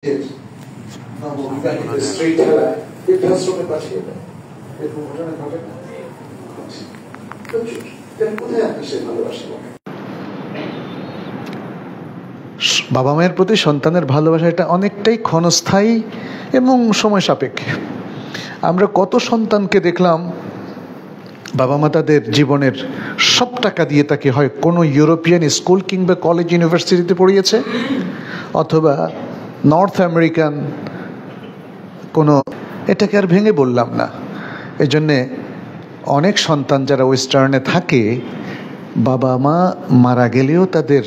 বিবাহিত স্ত্রী ঠেলায় বৃদ্ধাশ্রমে পাঠিয়ে দেয়, এরকম ঘটনা ঘটে না? কোথায় আপনি সে ভালোবাসা? বাবা মায়ের প্রতি সন্তানের ভালোবাসা এটা অনেকটাই ক্ষণস্থায়ী এবং সময় সাপেক্ষে। আমরা কত সন্তানকে দেখলাম বাবা মা তাদের জীবনের সব টাকা দিয়ে তাকে হয় কোনো ইউরোপিয়ান স্কুল কিংবা কলেজ ইউনিভার্সিটিতে পড়িয়েছে, অথবা নর্থ আমেরিকান কোনো, এটাকে আর ভেঙে বললাম না। এই জন্যে অনেক সন্তান যারা ওয়েস্টার্নে থাকে, বাবা মা মারা গেলেও তাদের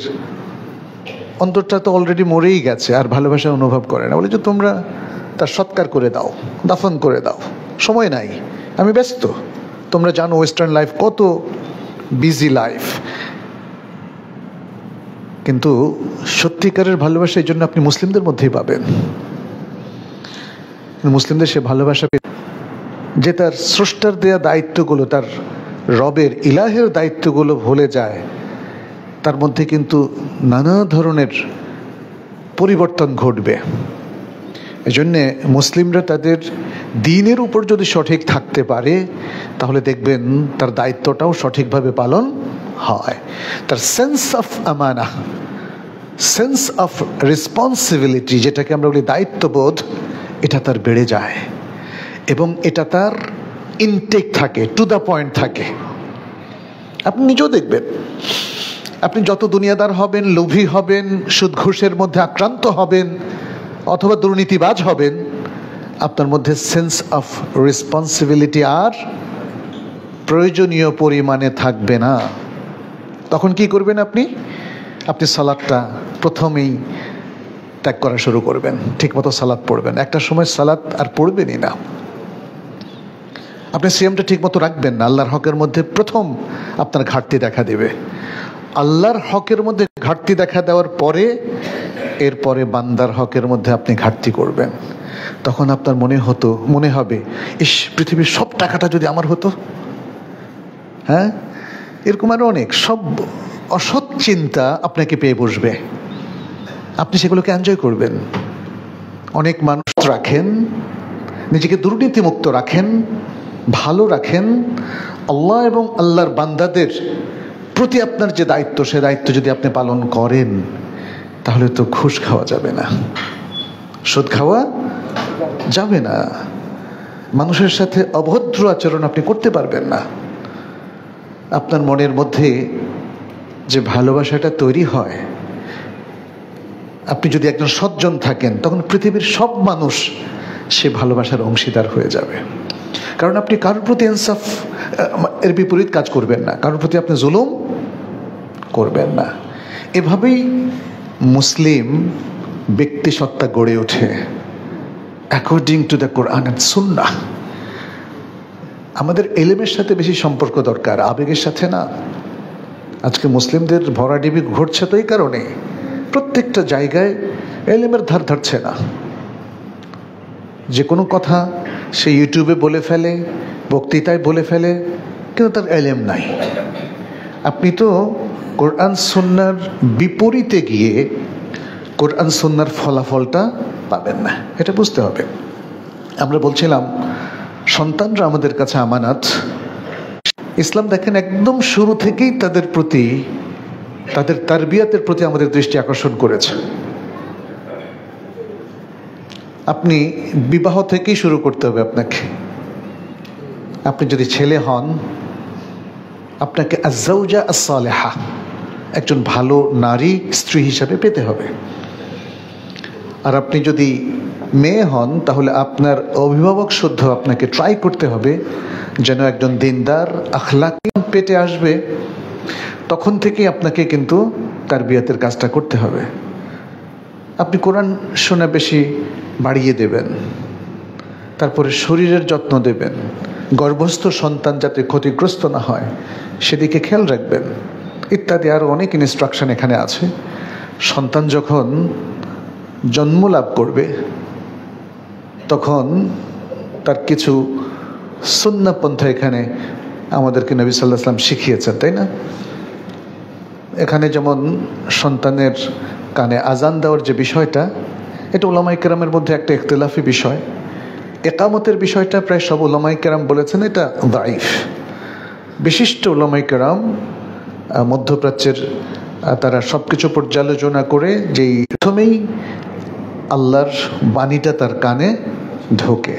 অন্তরটা তো অলরেডি মরেই গেছে, আর ভালোবাসা অনুভব করে না। বলে যে তোমরা তার সৎকার করে দাও, দাফন করে দাও, সময় নাই, আমি ব্যস্ত। তোমরা জানো ওয়েস্টার্ন লাইফ কত বিজি লাইফ। কিন্তু সত্যিকারের ভালোবাসা এই জন্য আপনি মুসলিমদের মধ্যেই পাবেন। মুসলিমদের সে ভালোবাসা যে তার স্রষ্টার দেয়া দায়িত্বগুলো, তার রবের ইলাহের দায়িত্বগুলো ভুলে যায়, তার মধ্যে কিন্তু নানা ধরনের পরিবর্তন ঘটবে। এজন্যে মুসলিমরা তাদের দ্বীনের উপর যদি সঠিক থাকতে পারে, তাহলে দেখবেন তার দায়িত্বটাও সঠিকভাবে পালন হয়। তার সেন্স অফ আমানা, সেন্স অফ রেসপন্সিবিলিটি, যেটাকে আমরা বলি দায়িত্ববোধ, এটা তার বেড়ে যায় এবং এটা তার ইনটেক থাকে, টু দ্য পয়েন্ট থাকে। আপনি নিজেও দেখবেন, আপনি যত দুনিয়াদার হবেন, লোভী হবেন, সুদ ঘুষের মধ্যে আক্রান্ত হবেন অথবা দুর্নীতিবাজ হবেন, আপনার মধ্যে সেন্স অফ রেসপন্সিবিলিটি আর প্রয়োজনীয় পরিমাণে থাকবে না। তখন কি করবেন আপনি? আপনি সালাদটা প্রথমেই ত্যাগ করা শুরু করবেন, ঠিকমতো সালাদ পড়বেন। একটা সময় সালাদ আর পড়বেনই না। আপনি সিয়ামটা ঠিকমতো রাখবেন না, আল্লাহর হকের মধ্যে প্রথম আপনার ঘাটতি দেখা দেবে। আল্লাহর হকের মধ্যে ঘাটতি দেখা দেওয়ার পরে এরপরে বান্দার হকের মধ্যে আপনি ঘাটতি করবেন। তখন আপনার মনে হবে, ইস, পৃথিবীর সব টাকাটা যদি আমার হতো। হ্যাঁ, এরকম আরো অনেক সব অসৎ চিন্তা আপনাকে পেয়ে বসবে, আপনি সেগুলোকে এনজয় করবেন। অনেক মানুষ রাখেন, নিজেকে দুর্নীতিমুক্ত রাখেন, ভালো রাখেন। আল্লাহ এবং আল্লাহর বান্দাদের প্রতি আপনার যে দায়িত্ব, সে দায়িত্ব যদি আপনি পালন করেন, তাহলে তো ঘুষ খাওয়া যাবে না, সুদ খাওয়া যাবে না, মানুষের সাথে অভদ্র আচরণ আপনি করতে পারবেন না। আপনার মনের মধ্যে যে ভালোবাসাটা তৈরি হয়, আপনি যদি একজন সজ্জন থাকেন, তখন পৃথিবীর সব মানুষ সে ভালোবাসার অংশীদার হয়ে যাবে। কারণ আপনি কারোর প্রতি ইনসাফ এর বিপরীত কাজ করবেন না, কারোর প্রতি আপনি জুলুম করবেন না। এভাবেই মুসলিম ব্যক্তি সত্তা গড়ে ওঠে according to the Quran and সুন্নাহ। আমাদের এলেমের সাথে বেশি সম্পর্ক দরকার, আবেগের সাথে না। আজকে মুসলিমদের ভরাডিবি ঘটছে তো এই কারণে, প্রত্যেকটা জায়গায় এলেমের ধার ধারছে না। যে কোনো কথা সে ইউটিউবে বলে ফেলে, বক্তৃতায় বলে ফেলে, কিন্তু তার এলেম নাই। আপনি তো কোরআন সুন্নাহর বিপরীতে গিয়ে কোরআন সুন্নাহর ফলাফলটা পাবেন না, এটা বুঝতে হবে। আমরা বলছিলাম সন্তানরা আমাদের কাছে আমানত। ইসলাম দেখেন একদম শুরু থেকেই তাদের প্রতি, তাদের তারবিয়াতের প্রতি আমাদের দৃষ্টি আকর্ষণ করেছে। আপনি বিবাহ থেকেই শুরু করতে হবে আপনাকে। আপনি যদি ছেলে হন, আপনাকে আজ-জাওজা আস-সালেহা, একজন ভালো নারী স্ত্রী হিসাবে পেতে হবে। আর আপনি যদি মেয়ে হন, তাহলে আপনার অভিভাবক শুদ্ধ আপনাকে ট্রাই করতে হবে যেন একজন দিনদার আখলাকি পেটে আসবে। তখন থেকেই আপনাকে কিন্তু তারবিয়াতের কাজটা করতে হবে। আপনি কোরআন শোনা বেশি বাড়িয়ে দেবেন, তারপরে শরীরের যত্ন দেবেন, গর্ভস্থ সন্তান যাতে ক্ষতিগ্রস্ত না হয় সেদিকে খেয়াল রাখবেন, ইত্যাদি আরও অনেক ইনস্ট্রাকশন এখানে আছে। সন্তান যখন জন্ম লাভ করবে, তখন তার কিছু সুন্নাহ পন্থা এখানে আমাদেরকে নবী সাল্লাল্লাহু আলাইহি ওয়াসাল্লাম শিখিয়েছেন, তাই না? এখানে যেমন সন্তানের কানে আজান দেওয়ার যে বিষয়টা, এটা উলামায়ে কেরামের মধ্যে একটা ইখতিলাফি বিষয়। ইকামতের বিষয়টা প্রায় সব উলামায়ে কেরাম বলেছেন এটা দাঈফ। বিশিষ্ট উলামায়ে কেরাম মধ্যপ্রাচ্যের তারা সব কিছু পর্যালোচনা করে যেই প্রথমেই আল্লাহর বাণীটা তার কানে ঢোকে।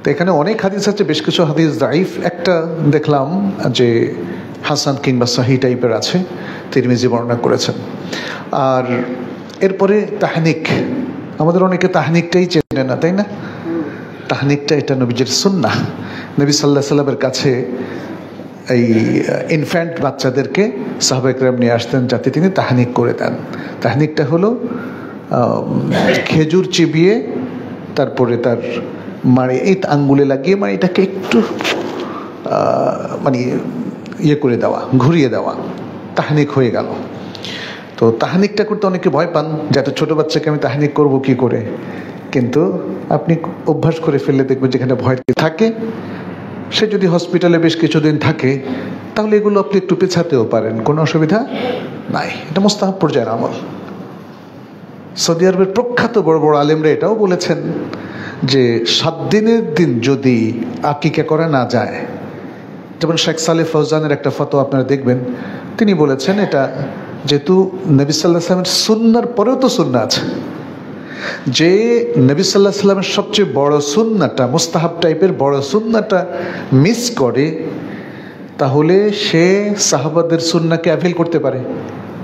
তো এখানে অনেক হাদিস আছে, বেশ কিছু হাদিস দাঈফ। একটা দেখলাম যে হাসান কিংবা সহিহ টাইপের আছে, তিরমিজি বর্ণনা করেছেন। আর এরপরে তাহনিক, আমাদের অনেকে তাহনিকটাই চেনে না, তাই না? তাহনিকটা এটা নবীজির সুন্নাহ। নবী সাল্লাল্লাহু আলাইহি সাল্লামের কাছে এই ইনফ্যান্ট বাচ্চাদেরকে সাহাবায়ে কেরাম নিয়ে আসতেন যাতে তিনি তাহনিক করে দেন। তাহনিকটা হলো খেজুর চিবিয়ে তারপরে তার মাড়ি এই আঙ্গুলে লাগিয়ে মাড়িটাকে একটু মানে ইয়ে করে দেওয়া, ঘুরিয়ে দেওয়া, তাহনিক হয়ে গেল। তো তাহনিকটা করতে অনেকে ভয় পান যে এত ছোটো বাচ্চাকে আমি তাহনিক করবো কি করে, কিন্তু আপনি অভ্যাস করে ফেললে দেখবেন যেখানে ভয় থাকে, সে যদি হসপিটালে বেশ কিছুদিন থাকে তাহলে এগুলো আপনি একটু পেছাতেও পারেন, কোনো অসুবিধা নাই। এটা মুস্তাহাব পর্যায়ের আমল। সৌদি আরবের প্রখ্যাত বড় বড় আলেমরা এটাও বলেছেন যে 7 দিনের দিন যদি আকিকা করা না যায়, যেমন শেখ সালেহ ফৌজানের একটা ফতোয়া আপনারা দেখবেন, তিনি বলেছেন এটা যেহেতু নবী সাল্লাল্লাহু আলাইহি ওয়াসাল্লামের সুন্নাহর পরেও তো সুন্নাহ আছে, যে নবী সাল্লাল্লাহু আলাইহি ওয়াসাল্লামের সবচেয়ে বড় সুন্নাহটা, মুস্তাহাব টাইপের বড় সুন্নাহটা মিস করে, তাহলে সে সাহাবাদের সুন্নাহকে অ্যাভিল করতে পারে।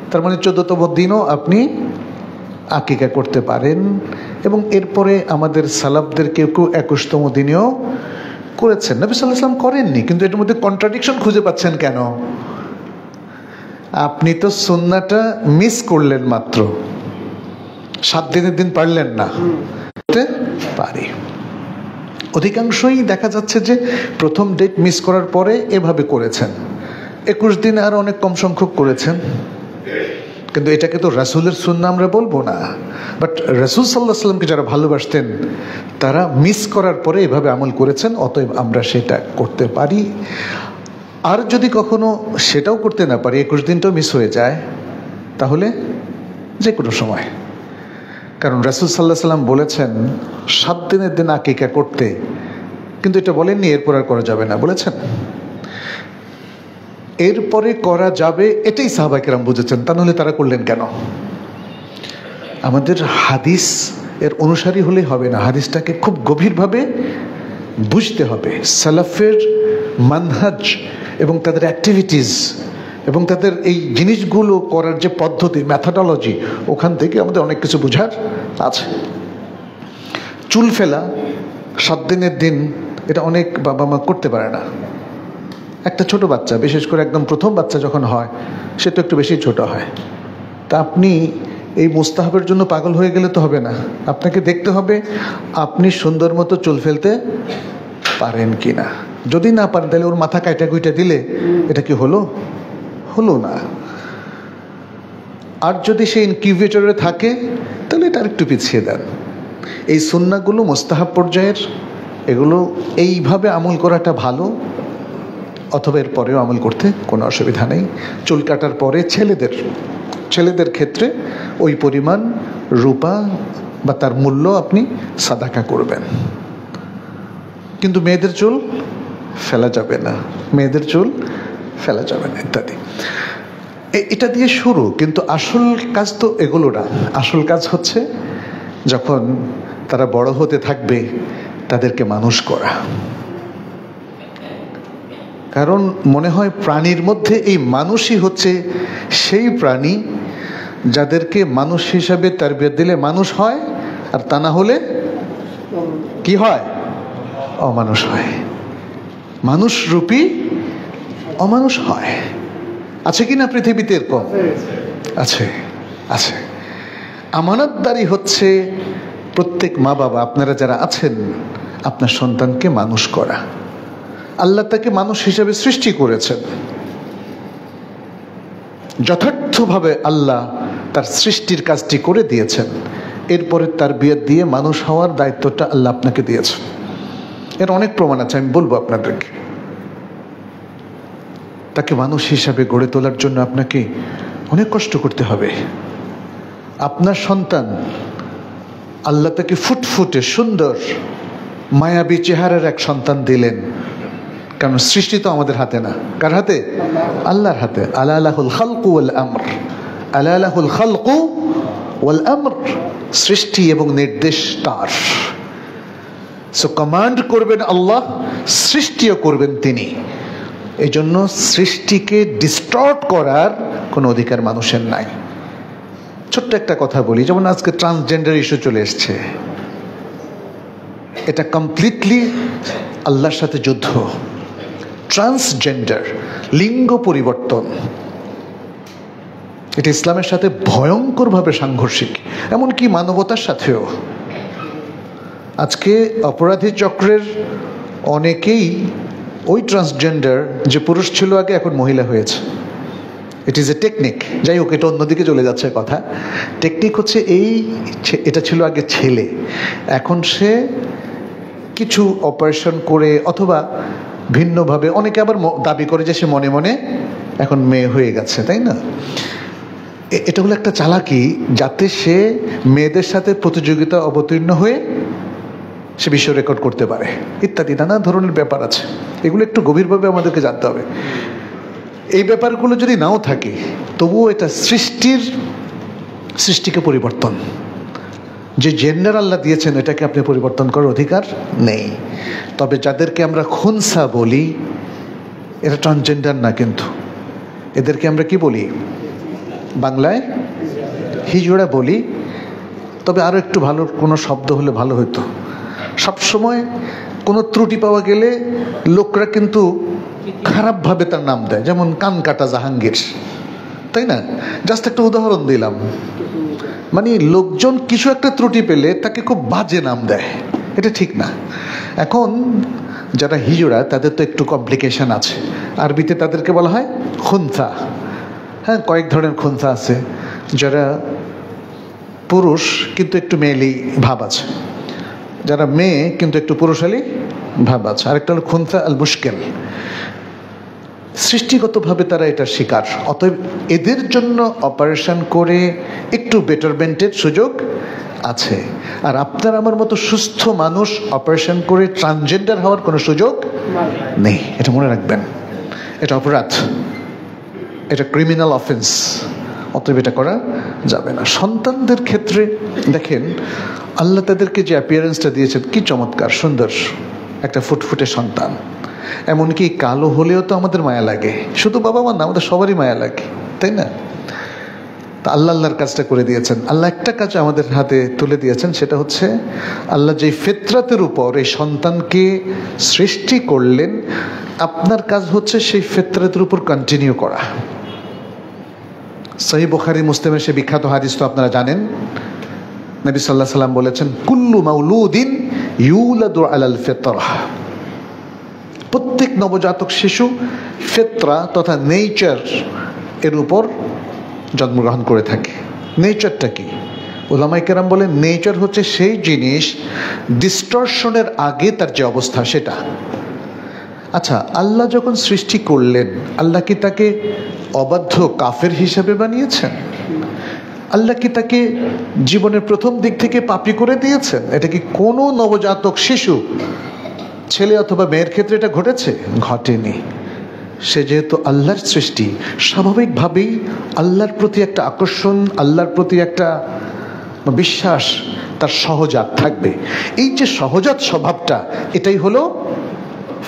তার মানে 14তম দিনও আপনি আকিকা করতে পারেন। এবং এরপরে আমাদের সালাফদের কেউ কেউ 21তম দিনেও করেছেন। নবী সাল্লাল্লাহু আলাইহি ওয়াসাল্লাম করেননি, কিন্তু এটার মধ্যে কন্ট্রাডিকশন খুঁজে পাচ্ছেন কেন? আপনি তো সুন্নাহটা মিস করলেন, মাত্র 7 দিনের দিন পারলেন না। পারি অধিকাংশই দেখা যাচ্ছে যে প্রথম ডেট মিস করার পরে এভাবে করেছেন। 21 দিনে আর অনেক কম সংখ্যক করেছেন, কিন্তু এটাকে তো রাসূলের সুন্নাহ আমরা বলবো না। বাট রাসূল সাল্লাল্লাহু আলাইহি ওয়াসাল্লামকে যারা ভালোবাসতেন তারা মিস করার পরে এভাবে আমল করেছেন, অতএব আমরা সেটা করতে পারি। আর যদি কখনো সেটাও করতে না পারি, 21 দিনটাও মিস হয়ে যায়, তাহলে যে কোনো সময়, কারণ রাসূল সাল্লাল্লাহু আলাইহি ওয়াসাল্লাম বলেছেন 7 দিনের দিন আকিকা করতে, কিন্তু এটা বলেননি এরপর আর করা যাবে না, বলেছেন এরপরে করা যাবে, এটাই সাহাবায়ে কেরাম বুঝেছেন। তা নাহলে তারা করলেন কেন? আমাদের হাদিস এর অনুসারী হলেই হবে না, হাদিসটাকে খুব গভীরভাবে বুঝতে হবে। সালাফের মানহাজ এবং তাদের অ্যাক্টিভিটিস এবং তাদের এই জিনিসগুলো করার যে পদ্ধতি, ম্যাথোডোলজি, ওখান থেকে আমাদের অনেক কিছু বোঝার আছে। চুল ফেলা 7 দিনের দিন, এটা অনেক বাবা মা করতে পারে না। একটা ছোট বাচ্চা, বিশেষ করে একদম প্রথম বাচ্চা যখন হয়, সে তো একটু বেশি ছোট হয়। তা আপনি এই মুস্তাহাবের জন্য পাগল হয়ে গেলে তো হবে না, আপনাকে দেখতে হবে আপনি সুন্দর মতো চুল ফেলতে পারেন কি না। যদি না পারেন তাহলে ওর মাথা কাইটা কুইটা দিলে এটা কি হলো? হলো না। আর যদি সে ইনকিউবেটরে থাকে তাহলে এটা একটু পিছিয়ে দেন। এই সুন্নাহগুলো মুস্তাহাব পর্যায়ের, এগুলো এইভাবে আমল করাটা ভালো, অথবা এর পরেও আমল করতে কোনো অসুবিধা নেই। চুল কাটার পরে ছেলেদের ক্ষেত্রে ওই পরিমাণ রূপা বা তার মূল্য আপনি সাদাকা করবেন, কিন্তু মেয়েদের চুল ফেলা যাবে না, মেয়েদের চুল ফেলা যাবে না ইত্যাদি। এটা দিয়ে শুরু, কিন্তু আসল কাজ তো এগুলো না। আসল কাজ হচ্ছে যখন তারা বড় হতে থাকবে তাদেরকে মানুষ করা। কারণ মনে হয় প্রাণীর মধ্যে এই মানুষই হচ্ছে সেই প্রাণী যাদেরকে মানুষ হিসাবে তারবিয়ত দিলে মানুষ হয়, আর তা না হলে কি হয়? অমানুষ হয়। মানুষ রূপী অমানুষ হয়। আছে কি না পৃথিবীতে এরকম? আছে, আছে। আমানতদারি হচ্ছে প্রত্যেক মা বাবা, আপনারা যারা আছেন, আপনার সন্তানকে মানুষ করা। আল্লাহ তাকে মানুষ হিসেবে সৃষ্টি করেছেন, যথার্থভাবে আল্লাহ তার সৃষ্টির কাজটি করে দিয়েছেন। এরপরে তার বিয়ে দিয়ে মানুষ হওয়ার দায়িত্বটা আল্লাহ আপনাকে দিয়েছেন। এর অনেক প্রমাণ আছে, আমি বলবো আপনাদেরকে। তাকে মানুষ হিসাবে গড়ে তোলার জন্য আপনাকে অনেক কষ্ট করতে হবে। আপনার সন্তান আল্লাহ তাকে ফুটফুটে সুন্দর মায়াবী চেহারার এক সন্তান দিলেন। কারণ সৃষ্টি তো আমাদের হাতে না, কার হাতে? আল্লাহর হাতে। আলা লাহুল খালকু ওয়াল আমর, আলা লাহুল খালকু ওয়াল আমর, সৃষ্টি এবং নির্দেশ তার। সো কমান্ড করবেন আল্লাহ, সৃষ্টিও করবেন তিনি। এই জন্য সৃষ্টিকে ডিস্টর্ট করার কোনো অধিকার মানুষের নাই। ছোট্ট একটা কথা বলি, যেমন আজকে ট্রান্সজেন্ডার ইস্যু চলে এসছে, এটা কমপ্লিটলি আল্লাহর সাথে যুদ্ধ। ট্রান্সজেন্ডার, লিঙ্গ পরিবর্তন, এটা ইসলামের সাথে ভয়ঙ্করভাবে সাংঘর্ষিক, এমনকি মানবতার সাথেও। আজকে অপরাধী চক্রের অনেকেই ওই ট্রান্সজেন্ডার, যে পুরুষ ছিল আগে এখন মহিলা হয়েছে। ইট ইজ এ টেকনিক। যাই হোক, এটা অন্যদিকে চলে যাচ্ছে কথা। টেকনিক হচ্ছে এটা ছিল আগে ছেলে, এখন সে কিছু অপারেশন করে অথবা ভিন্নভাবে, অনেকে আবার দাবি করে যে সে মনে মনে এখন মেয়ে হয়ে গেছে, তাই না? এটা হলো একটা চালাকি, যাতে সে মেয়েদের সাথে প্রতিযোগিতা অবতীর্ণ হয়ে সে বিশ্ব রেকর্ড করতে পারে, ইত্যাদি নানা ধরনের ব্যাপার আছে। এগুলো একটু গভীরভাবে আমাদেরকে জানতে হবে। এই ব্যাপারগুলো যদি নাও থাকে, তবুও এটা সৃষ্টিকে পরিবর্তন। যে জেন্ডার আল্লাহ দিয়েছেন, এটাকে আপনি পরিবর্তন করার অধিকার নেই। তবে যাদেরকে আমরা খুনসা বলি, এরা ট্রান্সজেন্ডার না, কিন্তু এদেরকে আমরা কি বলি? বাংলায় হিজড়া বলি। তবে আরও একটু ভালো কোনো শব্দ হলে ভালো হতো। সবসময় কোনো ত্রুটি পাওয়া গেলে লোকরা কিন্তু খারাপভাবে তার নাম দেয়, যেমন কান কাটা জাহাঙ্গীর, তাই না? জাস্ট একটা উদাহরণ দিলাম। মানে লোকজন কিছু একটা ত্রুটি পেলে তাকে খুব বাজে নাম দেয়, এটা ঠিক না। এখন যারা হিজড়া, তাদের তো একটু কমপ্লিকেশন আছে। আরবিতে তাদেরকে বলা হয় খুনসা। হ্যাঁ, কয়েক ধরনের খুনসা আছে। যারা পুরুষ কিন্তু একটু মেয়েলি ভাব আছে, যারা মেয়ে কিন্তু একটু পুরুষালি ভাব আছে। আরেকটা হলো খুনসা আল মুশকিল। সৃষ্টিগতভাবে তারা এটার শিকার। অতএব এদের জন্য অপারেশন করে একটু বেটারমেন্টের সুযোগ আছে। আর আপনার আমার মতো সুস্থ মানুষ অপারেশন করে ট্রান্সজেন্ডার হওয়ার কোনো সুযোগ নেই। এটা মনে রাখবেন, এটা অপরাধ, এটা ক্রিমিনাল অফেন্স। অতএব এটা করা যাবে না। সন্তানদের ক্ষেত্রে দেখেন, আল্লাহ তাদেরকে যে অ্যাপিয়ারেন্সটা দিয়েছেন, কি চমৎকার সুন্দর একটা ফুটফুটে সন্তান। এমনকি কালো হলেও তো আমাদের মায়া লাগে, শুধু বাবা মা না, আমাদের সবারই মায়া লাগে, তাই না? তা আল্লাহর কাজটা করে দিয়েছেন। আল্লাহ একটা কাজ আমাদের হাতে তুলে দিয়েছেন, সেটা হচ্ছে আল্লাহ যে ফিতরাতের উপর এই সন্তানকে সৃষ্টি করলেন, আপনার কাজ হচ্ছে সেই ফিতরাতের উপর কন্টিনিউ করা। সহিহ বুখারী মুসলিমের সে বিখ্যাত হাদিস তো আপনারা জানেন। নবী সাল্লাল্লাহু আলাইহি সাল্লাম বলেছেন, কুল্লু মাউলুদিন ইউলাদু আলাল ফিতরাহ। প্রত্যেক নবজাতক শিশু ফিতরা তথা নেচার এর উপর জন্মগ্রহণ করে থাকে। নেচারটা কি? উলামায়ে কেরাম বলেন, নেচার হচ্ছে সেই জিনিস ডিস্টরশনের আগে তার যে অবস্থা সেটা। আচ্ছা, আল্লাহ যখন সৃষ্টি করলেন, আল্লাহ কি তাকে অবাধ্য কাফের হিসেবে বানিয়েছেন? আল্লাহ কি তাকে জীবনের প্রথম দিক থেকে পাপী করে দিয়েছেন? এটা কি কোনো নবজাতক শিশু, ছেলে অথবা মেয়ের ক্ষেত্রে এটা ঘটেছে? ঘটেনি। সে যেহেতু আল্লাহর সৃষ্টি, স্বাভাবিকভাবেই আল্লাহর প্রতি একটা আকর্ষণ, আল্লাহর প্রতি একটা বিশ্বাস তার সহজাত থাকবে। এই যে সহজাত স্বভাবটা, এটাই হলো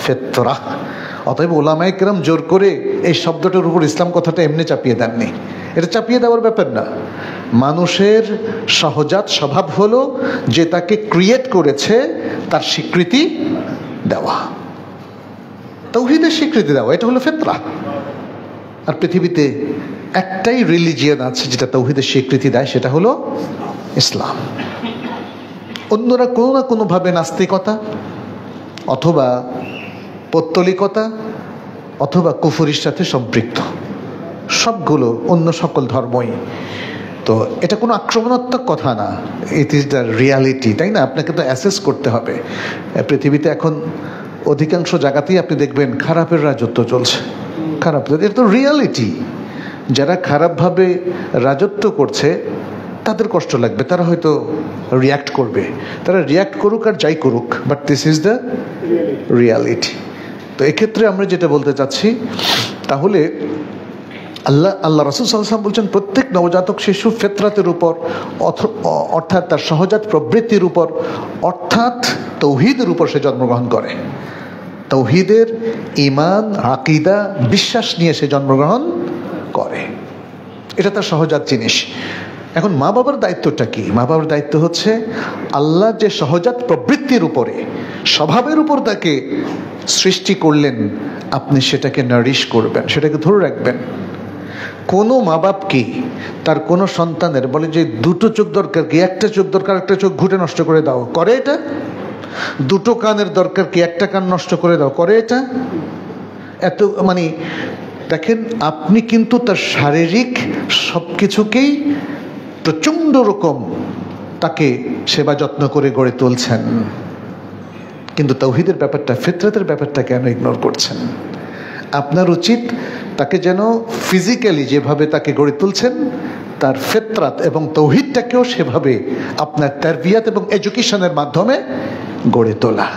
ফিতরাহ। অতএব উলামায়ে কেরাম জোর করে এই শব্দটার উপর ইসলাম কথাটা এমনি চাপিয়ে দেননি। এটা চাপিয়ে দেওয়ার ব্যাপার না। মানুষের সহজাত স্বভাব হলো যে তাকে ক্রিয়েট করেছে তার স্বীকৃতি দেওয়া, তাওহীদের স্বীকৃতি দেওয়া, এটা হলো ফিতরাহ। আর পৃথিবীতে একটাই রিলিজিয়ন আছে যেটা তাওহীদের স্বীকৃতি দেয়, সেটা হলো ইসলাম। অন্যরা কোনো না কোনোভাবে নাস্তিকতা অথবা পৌত্তলিকতা অথবা কুফরির সাথে সম্পৃক্ত, সবগুলো অন্য সকল ধর্মই। তো এটা কোনো আক্রমণাত্মক কথা না, ইট ইজ দ্য রিয়ালিটি, তাই না? আপনাকে তো অ্যাসেস করতে হবে। পৃথিবীতে এখন অধিকাংশ জায়গাতেই আপনি দেখবেন খারাপের রাজত্ব চলছে। খারাপ, এটা তো রিয়ালিটি। যারা খারাপভাবে রাজত্ব করছে তাদের কষ্ট লাগবে, তারা হয়তো রিয়্যাক্ট করবে, তারা রিয়্যাক্ট করুক আর যাই করুক, but this is the reality. তো এক্ষেত্রে আমরা যেটা বলতে চাচ্ছি, তাহলে আল্লাহ রাসূল সাল্লাল্লাহু আলাইহি ওয়াসাল্লাম বলছেন প্রত্যেক নবজাতক শিশু ফিতরাতের উপর, অর্থাৎ তার সহজাত প্রবৃত্তির উপর, অর্থাৎ তাওহীদের উপর সে জন্মগ্রহণ করে। তাওহীদের ঈমান, আকীদা, বিশ্বাস নিয়ে সে জন্মগ্রহণ করে, এটা তার সহজাত জিনিস। এখন মা বাবার দায়িত্বটা কি? মা বাবার দায়িত্ব হচ্ছে আল্লাহ যে সহজাত প্রবৃত্তির উপরে, স্বভাবের উপর তাকে সৃষ্টি করলেন, আপনি সেটাকে নারিশ করবেন, সেটাকে ধরে রাখবেন। কোনো মা বাপ কি তার কোনো সন্তানের বলে যে দুটো চোখ দরকার কি, একটা চোখ দরকার, একটা চোখ ঘুটে নষ্ট করে দাও, করে এটা? দুটো কানের দরকার কি, একটা কান নষ্ট করে দাও, করে এটা? এত মানে দেখেন, আপনি কিন্তু তার শারীরিক সব কিছুকেই প্রচণ্ড রকম তাকে সেবা যত্ন করে গড়ে তুলছেন, কিন্তু তাওহীদের ব্যাপারটা, ফিতরাতের ব্যাপারটা কেন ইগনোর করছেন? আপনার উচিত তাকে যেন ফিজিক্যালি যেভাবে তাকে গড়ে তুলছেন, তার ফিতরাত এবং তাওহীদটাকেও সেভাবে আপনার তারবিয়াত এবং এডুকেশনের মাধ্যমে গড়ে তোলা।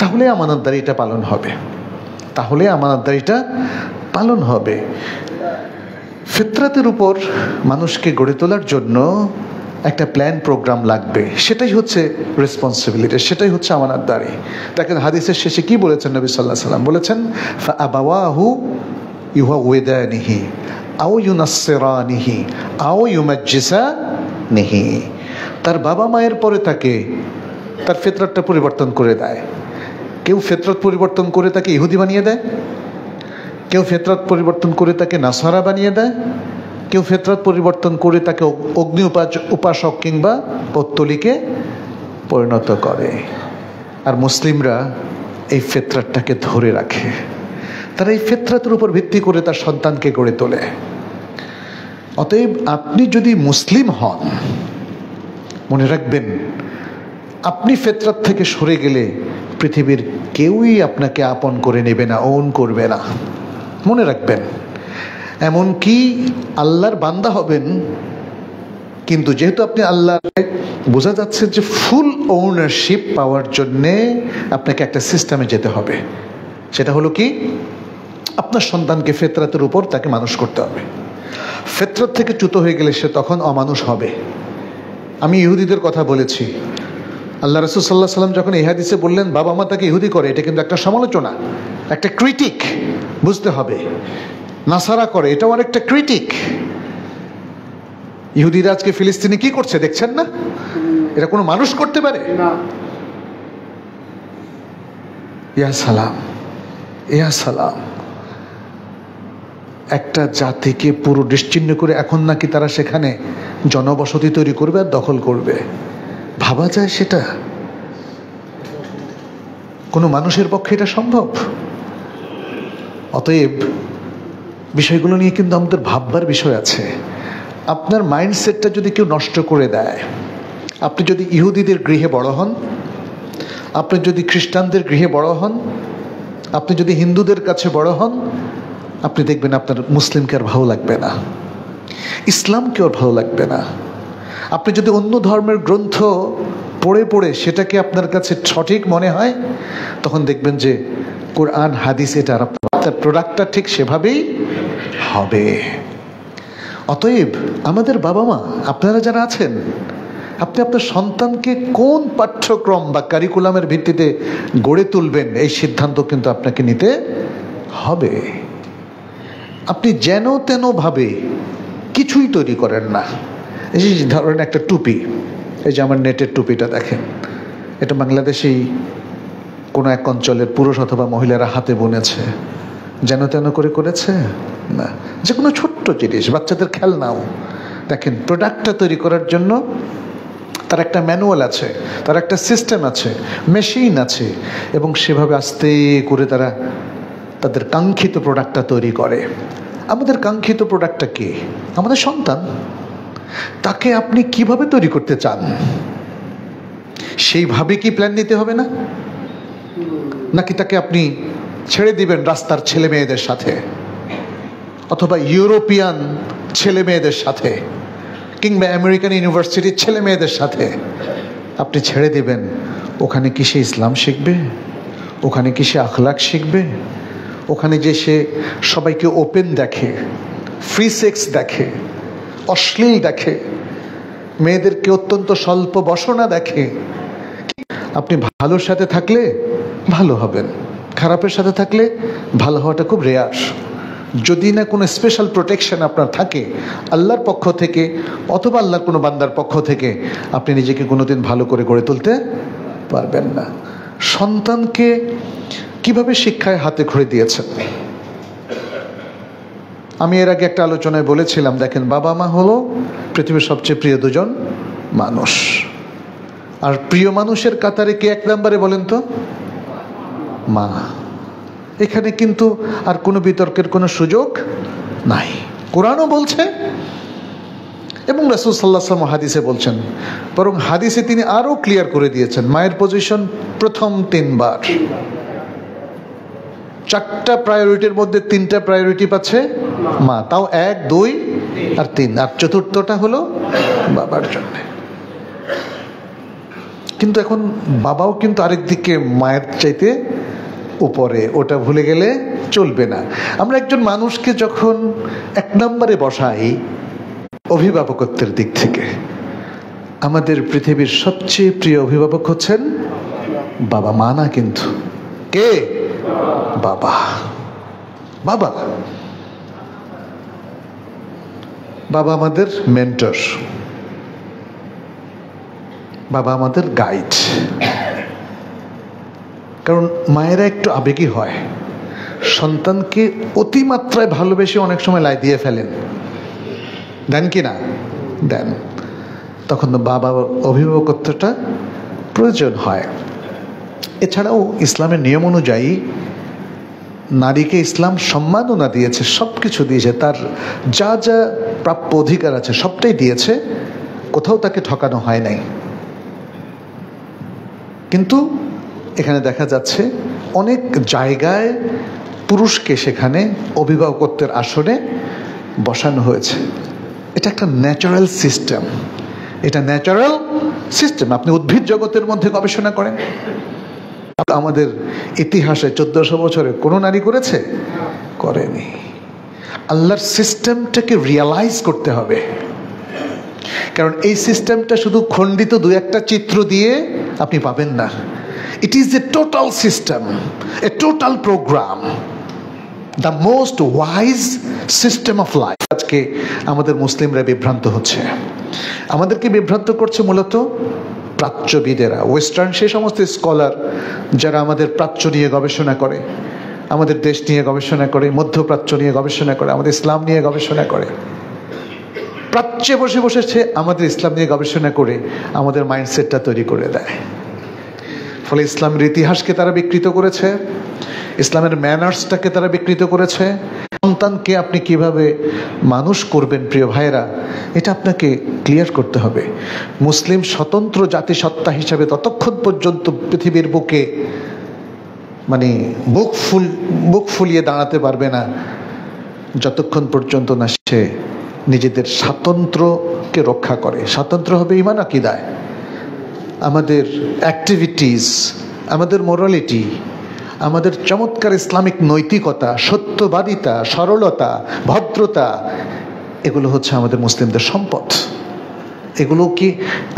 তাহলে আমানতদারিটা পালন হবে, তাহলে আমানতদারিটা পালন হবে। ফিতরাতের উপর মানুষকে গড়ে তোলার জন্য একটা প্ল্যান প্রোগ্রাম লাগবে, সেটাই হচ্ছে রেসপন্সিবিলিটি, সেটাই হচ্ছে আমানতদারি। দেখেন হাদিসের শেষে কি বলেছেন নবী সাল্লাল্লাহু আলাইহি ওয়াসাল্লাম? বলেছেন ফাআবাওয়াহু ইউহাউইদানিহি আও ইউনাসসিরানিহি আও ইউমাজ্জিসানিহি। তার বাবা মায়ের পরে তাকে তার ফিতরাতটা পরিবর্তন করে দেয়। কেউ ফিতরাত পরিবর্তন করে তাকে ইহুদি বানিয়ে দেয়, কেউ ফিতরাত পরিবর্তন করে তাকে নাসারা বানিয়ে দেয়, কেউ ফিতরাত পরিবর্তন করে তাকে অগ্নি উপাসক কিংবা পৌত্তলিকে পরিণত করে। আর মুসলিমরা এই ফিতরাতটাকে ধরে রাখে, তারা এই ফিতরাতের উপর ভিত্তি করে তার সন্তানকে গড়ে তোলে। অতএব আপনি যদি মুসলিম হন, মনে রাখবেন আপনি ফিতরাত থেকে সরে গেলে পৃথিবীর কেউই আপনাকে আপন করে নেবে না, ওন করবে না, মনে রাখবেন। এমনকি আল্লাহর বান্দা হবেন, কিন্তু যেহেতু আপনি আল্লাহ, বোঝা যাচ্ছে যে ফুল ওনারশিপ পাওয়ার জন্যে আপনাকে একটা সিস্টেমে যেতে হবে। সেটা হলো কি, আপনার সন্তানকে ফিতরাতের উপর তাকে মানুষ করতে হবে। ফিতরাত থেকে চ্যুত হয়ে গেলে সে তখন অমানুষ হবে। আমি ইহুদিদের কথা বলেছি, আল্লাহ রাসূল সাল্লাল্লাহু আলাইহি ওয়াসাল্লাম যখন এই হাদিসে বললেন বাবা মা তাকে ইহুদি করে, এটা কিন্তু একটা সমালোচনা, একটা ক্রিটিক, বুঝতে হবে। নাসারা করে, এটাও আরেকটা ক্রিটিক। ইহুদিরা আজকে ফিলিস্তিনে কি করছে দেখছেন না? এটা কোনো মানুষ করতে পারে না। ইয়া সালাম, ইয়া সালাম। একটা জাতিকে পুরো নিশ্চিহ্ন করে এখন নাকি তারা সেখানে জনবসতি তৈরি করবে আর দখল করবে। ভাবা যায় সেটা? কোনো মানুষের পক্ষে এটা সম্ভব? অতএব বিষয়গুলো নিয়ে কিন্তু আমাদের ভাববার বিষয় আছে। আপনার মাইন্ডসেটটা যদি কেউ নষ্ট করে দেয়, আপনি যদি ইহুদিদের গৃহে বড় হন, আপনি যদি খ্রিস্টানদের গৃহে বড় হন, আপনি যদি হিন্দুদের কাছে বড় হন, আপনি দেখবেন আপনার মুসলিমকে আর ভালো লাগবে না, ইসলামকে আর ভালো লাগবে না। আপনি যদি অন্য ধর্মের গ্রন্থ পড়ে পড়ে সেটাকে আপনার কাছে সঠিক মনে হয়, তখন দেখবেন যে কোরআন হাদিস এটা আপনার প্রোডাক্টটা ঠিক সেভাবেই হবে। অতএব আমাদের বাবা মা, আপনারা যারা আছেন, আপনি আপনার সন্তানকে কোন পাঠ্যক্রম বা কারিকুলামের ভিত্তিতে গড়ে তুলবেন, এই সিদ্ধান্ত কিন্তু আপনাকে নিতে হবে। আপনি যেন তেন ভাবে কিছুই তৈরি করেন না। এই যে ধরেন একটা টুপি, এই যে আমার নেটের টুপিটা দেখেন, এটা বাংলাদেশেই কোনো এক অঞ্চলের পুরুষ অথবা মহিলারা হাতে বুনেছে, যেন তেন করে করেছে না। যে কোনো ছোট্ট জিনিস, বাচ্চাদের খেলনাও দেখেন, প্রোডাক্টটা তৈরি করার জন্য তার একটা ম্যানুয়াল আছে, তার একটা সিস্টেম আছে, মেশিন আছে, এবং সেভাবে আস্তে করে তারা তাদের কাঙ্ক্ষিত প্রোডাক্টটা তৈরি করে। আমাদের কাঙ্ক্ষিত প্রোডাক্টটা কি? আমাদের সন্তান। তাকে আপনি কিভাবে তৈরি করতে চান, সেইভাবে কি প্ল্যান নিতে হবে না? নাকি তাকে আপনি ছেড়ে দিবেন রাস্তার ছেলে মেয়েদের সাথে, অথবা ইউরোপিয়ান ছেলে মেয়েদের সাথে? কিংবা আমেরিকান ইউনিভার্সিটির ছেলে মেয়েদের সাথে আপনি ছেড়ে দিবেন, ওখানে কি সে ইসলাম শিখবে? ওখানে কি সে আখলাক শিখবে? ওখানে যে সে সবাইকে ওপেন দেখে, ফ্রি সেক্স দেখে, অশ্লীল দেখে, মেয়েদেরকে অত্যন্ত স্বল্প বসনা দেখে। আপনি ভালোর সাথে থাকলে ভালো হবেন, খারাপের সাথে থাকলে ভালো হওয়াটা খুব রেয়ার। যদি না কোনো স্পেশাল প্রোটেকশন আপনার থাকে আল্লাহর পক্ষ থেকে অথবা আল্লাহর কোনো বান্দার পক্ষ থেকে, আপনি নিজেকে কোনোদিন ভালো করে গড়ে তুলতে পারবেন না। সন্তানকে কিভাবে শিক্ষায় হাতে খড়ি দিয়েছেন? আমি এর আগে একটা আলোচনায় বলেছিলাম, দেখেন, বাবা মা হলো পৃথিবীর সবচেয়ে প্রিয় দুজন মানুষ। আর প্রিয় মানুষের কাতারে কে এক নম্বরে বলেন তো? মা। এখানে কিন্তু আর কোনো বিতর্কের কোনো সুযোগ নাই। কোরআনও বলছে এবং রাসূল সাল্লাল্লাহু আলাইহি ওয়াসাল্লাম হাদিসে বলছেন, বরং হাদিসে তিনি আরও ক্লিয়ার করে দিয়েছেন মায়ের পজিশন প্রথম 3 বার। 4টা প্রায়োরিটির মধ্যে 3টা প্রায়োরিটি পাচ্ছে মা, তাও 1, 2 আর 3, আর চতুর্থটা হলো বাবার জন্য। কিন্তু এখন বাবাও কিন্তু আরেক দিকে মায়ের চাইতে উপরে, ওটা ভুলে গেলে চলবে না। আমরা একজন মানুষকে যখন 1 নম্বরে বসাই অভিভাবকত্বের দিক থেকে, আমাদের পৃথিবীর সবচেয়ে প্রিয় অভিভাবক হচ্ছেন বাবা, মা না কিন্তু। কে? বাবা। বাবা বাবা আমাদের মেন্টর, বাবা আমাদের গাইড। কারণ মায়েরা একটু আবেগী হয়, সন্তানকে অতিমাত্রায় ভালোবেসে অনেক সময় লাই দিয়ে ফেলেন, দেন কি না? দেন। তখন বাবা অভিভাবকত্বটা প্রয়োজন হয়। এছাড়াও ইসলামের নিয়ম অনুযায়ী নারীকে ইসলাম সম্মাননা দিয়েছে, সব কিছু দিয়েছে, তার যা যা প্রাপ্য অধিকার আছে সবটাই দিয়েছে, কোথাও তাকে ঠকানো হয় নাই। কিন্তু এখানে দেখা যাচ্ছে অনেক জায়গায় পুরুষকে সেখানে অভিভাবকত্বের আসনে বসানো হয়েছে। এটা একটা ন্যাচারাল সিস্টেম, এটা ন্যাচারাল সিস্টেম। আপনি উদ্ভিদ জগতের মধ্যে গবেষণা করেন, আমাদের ইতিহাসে 1400 বছরে কোনো নারী করেছে? করেনি। আল্লাহর সিস্টেমটাকে রিয়ালাইজ করতে হবে, কারণ এই সিস্টেমটা শুধু খণ্ডিত 2-1টা চিত্র দিয়ে আপনি পাবেন না। It is a total system, a total program, the most wise system of life. আজকে আমাদের মুসলিমরা বিভ্রান্ত হচ্ছে, আমাদেরকে বিভ্রান্ত করছে মূলত প্রাচ্যবিদেরা, ওয়েস্টার্ন সেই সমস্ত স্কলার যারা আমাদের প্রাচ্য নিয়ে গবেষণা করে, আমাদের দেশ নিয়ে গবেষণা করে, মধ্যপ্রাচ্য নিয়ে গবেষণা করে, আমাদের ইসলাম নিয়ে গবেষণা করে। প্রাচ্যে বসে বসেছে আমাদের ইসলাম নিয়ে গবেষণা করে আমাদের মাইন্ডসেটটা তৈরি করে দেয়। ফলে ইসলামের ইতিহাসকে তারা বিকৃত করেছে, ইসলামের ম্যানার্সটাকে তারা বিকৃত করেছে। সন্তানকে আপনি কিভাবে মানুষ করবেন প্রিয় ভাইরা, এটা আপনাকে ক্লিয়ার করতে হবে। মুসলিম স্বতন্ত্র জাতিসত্তা হিসাবে ততক্ষণ পর্যন্ত পৃথিবীর বুকে বুক ফুলিয়ে দাঁড়াতে পারবে না যতক্ষণ পর্যন্ত না সে নিজেদের স্বাতন্ত্র্যকে রক্ষা করে। স্বাতন্ত্র্য হবে ঈমান আকীদায়, আমাদের অ্যাক্টিভিটিস, আমাদের মোরালিটি, আমাদের চমৎকার ইসলামিক নৈতিকতা, সত্যবাদিতা, সরলতা, ভদ্রতা, এগুলো হচ্ছে আমাদের মুসলিমদের সম্পদ। এগুলো কি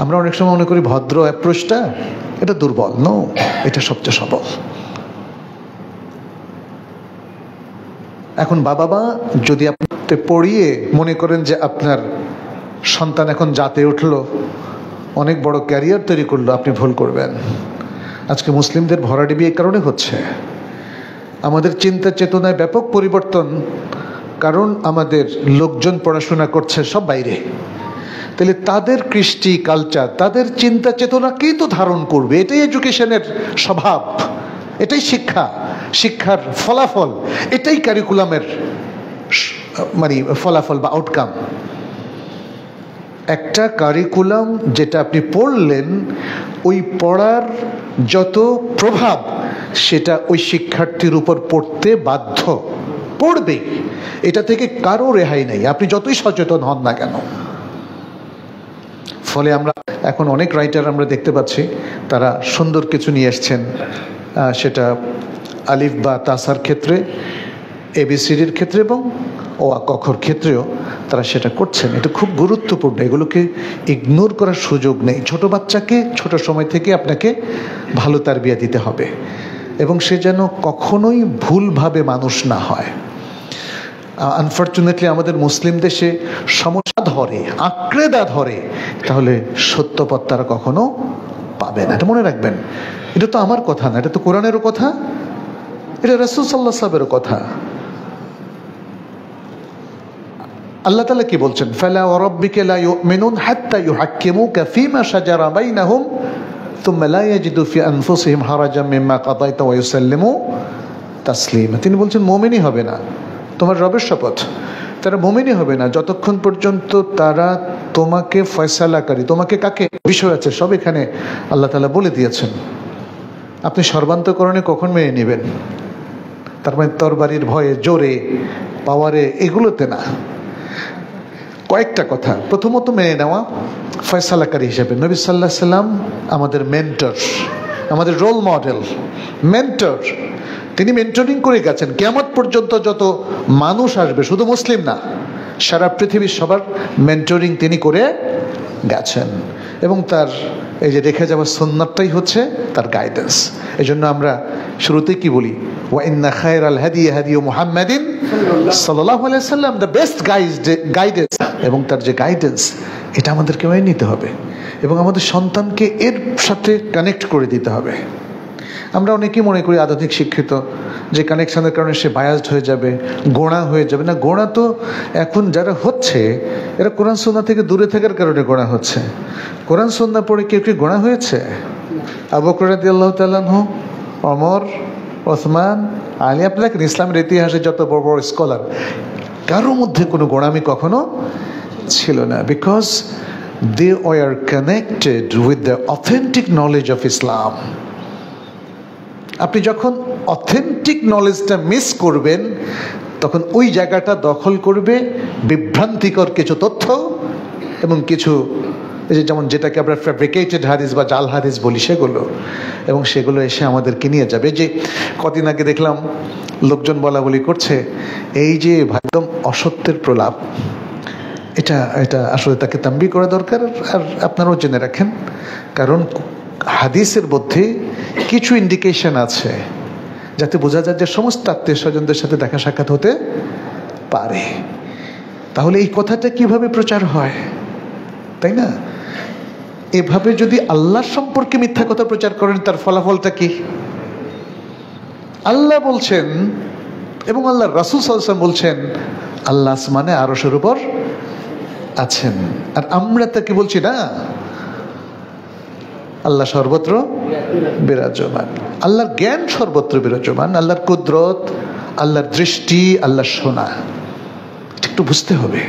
আমরা অনেক সময় মনে করি ভদ্র অ্যাপ্রোচটা এটা দুর্বল? নো, এটা সবচেয়ে সবল। এখন বাবা মা যদি আপনি পড়িয়ে মনে করেন যে আপনার সন্তান এখন জাতে উঠলো, অনেক বড় ক্যারিয়ার তৈরি করলো, আপনি ভুল করবেন। আজকে মুসলিমদের ভরাডুবি এই কারণে হচ্ছে, আমাদের চিন্তা চেতনায় ব্যাপক পরিবর্তন, কারণ আমাদের লোকজন পড়াশোনা করছে সব বাইরে। তাহলে তাদের কৃষ্টি কালচার, তাদের চিন্তা চেতনাকেই তো ধারণ করবে। এটাই এডুকেশনের স্বভাব, এটাই শিক্ষা, শিক্ষার ফলাফল, এটাই কারিকুলামের ফলাফল বা আউটকাম। একটা কারিকুলাম যেটা আপনি পড়লেন, ওই পড়ার যত প্রভাব সেটা ওই শিক্ষার্থীর উপর পড়তে বাধ্য, পড়বে। এটা থেকে কারো রেহাই নেই, আপনি যতই সচেতন হন না কেন। ফলে আমরা এখন অনেক রাইটার আমরা দেখতে পাচ্ছি তারা সুন্দর কিছু নিয়ে এসছেন, সেটা আলিফ বা তাসার ক্ষেত্রে, এবিসিডির ক্ষেত্রে এবং ও আ কখর ক্ষেত্রেও তারা সেটা করছেন। এটা খুব গুরুত্বপূর্ণ, এগুলোকে ইগনোর করার সুযোগ নেই। ছোট বাচ্চাকে ছোট সময় থেকে আপনাকে ভালো তারবিয়া দিতে হবে এবং সে যেন কখনোই ভুলভাবে মানুষ না হয়। আনফর্চুনেটলি আমাদের মুসলিম দেশে সমস্যা ধরে, আঁকড়েদা ধরে, তাহলে সত্যপথ তারা কখনো পাবে না। এটা মনে রাখবেন। এটা তো আমার কথা না, এটা তো কোরআনেরও কথা, এটা রাসূল সাল্লাল্লাহু আলাইহি ওয়াসাল্লামের কথা। আল্লাহ তাআলা কি বলছেন? ফালা ওয়া রাব্বিকা লা ইউমিনুন হাত্তা ইউহাক্কিমুকা ফীমা শাজারা বাইনাহুম থুম্মা লা ইয়াজিদু ফি আনফুসিহিম হারাজাম মিম্মা কাদাইতা ওয়া ইউসাল্লিমু তাসলিমা। তিনি বলছেন মুমিনই হবে না, তোমার রবের শপথ, তারা মুমিনই হবে না যতক্ষণ পর্যন্ত তারা তোমাকে ফয়সালাকারী, তোমাকে কাকে বিষয় আছে সব এখানে আল্লাহ তাআলা বলে দিয়েছেন। আপনি সর্বান্তকরণে কখন মেনে নেবেন? তার মানে তরবারির ভয়ে, জোরে, পাওয়ারে, এগুলোতে না। কয়েকটা কথা। প্রথমত মেনে নেওয়া ফয়সালাকারী হিসেবে। নবী সাল্লাল্লাহু আলাইহি সাল্লাম আমাদের মেন্টর, আমাদের রোল মডেল, মেন্টর। তিনি মেন্টরিং করে গেছেন কিয়ামত পর্যন্ত যত মানুষ আসবে, শুধু মুসলিম না, সারা পৃথিবীর সবার মেন্টরিং তিনি করে গেছেন এবং তার এই যে রেখে যাওয়া সুন্নাতটাই হচ্ছে তার গাইডেন্স। এই জন্য আমরা শুরুতেই কি বলি? ওয়া ইন্না খায়রাল হাদি হাদি মুহাম্মাদিন সাল্লাল্লাহু আলাইহি সাল্লাম, দ্য বেস্ট গাইডেন্স। এবং তার যে গাইডেন্স, এটা আমাদেরকে মেনে নিতে হবে এবং আমাদের সন্তানকে এর সাথে কানেক্ট করে দিতে হবে। আমরা অনেকেই মনে করি আধুনিক শিক্ষিত যে কানেকশনের কারণে সে বায়াসড হয়ে যাবে, গোঁড়া হয়ে যাবে। না, গোঁড়া তো এখন যারা হচ্ছে এরা কোরআন সুন্নাহ থেকে দূরে থাকার কারণে গোঁড়া হচ্ছে। কোরআন সুন্নাহ পড়ে কেউ কি গোঁড়া হয়েছে? আবু বকর রাদিয়াল্লাহু তাআলা আনহু, ওমর, ওসমান, আলী, আপনি দেখেন ইসলামের ইতিহাসে যত বড় বড় স্কলার, কারোর মধ্যে কোনো গোঁড়ামি কখনো ছিল না। Because they were connected with the authentic knowledge of Islam. আপনি যখন অথেন্টিক নলেজটা মিস করবেন তখন ওই জায়গাটা দখল করবে বিভ্রান্তিকর কিছু তথ্য এবং কিছু এই যে যেমন যেটাকে আমরা ফ্যাব্রিকেটেড হাদিস বা জাল হাদিস বলি সেগুলো, এবং সেগুলো এসে আমাদেরকে নিয়ে যাবে। যে কদিন আগে দেখলাম লোকজন বলা বলি করছে এই যে একদম অসত্যের প্রলাপ, এটা এটা আসলে তাকে তাম্বি করা দরকার। আর আপনারাও জেনে রাখেন, কারণ হাদিসের মধ্যে কিছু ইন্ডিকেশন আছে যাতে বোঝা যায় যে সমস্ত আত্মীয় স্বজনদের সাথে দেখা সাক্ষাৎ হতে পারে। তাহলে এই কথাটা কিভাবে প্রচার হয়, তাই না? এভাবে যদি আল্লাহ সম্পর্কে মিথ্যা কথা প্রচার করেন তার ফলাফলটা কি? আল্লাহ বলছেন এবং আল্লাহ রাসূল সাল্লাল্লাহু আলাইহি ওয়াসাল্লাম বলছেন আল্লাহ আসমানে আরশের উপর আছেন, আর আমরা তাকে বলছি না আল্লাহ সর্বত্র বিরাজমান। আল্লাহর জ্ঞান সর্বত্র বিরাজমান, আল্লাহর কুদরত, আল্লাহর দৃষ্টি, আল্লাহর শোনা। একটু বুঝতে হবে,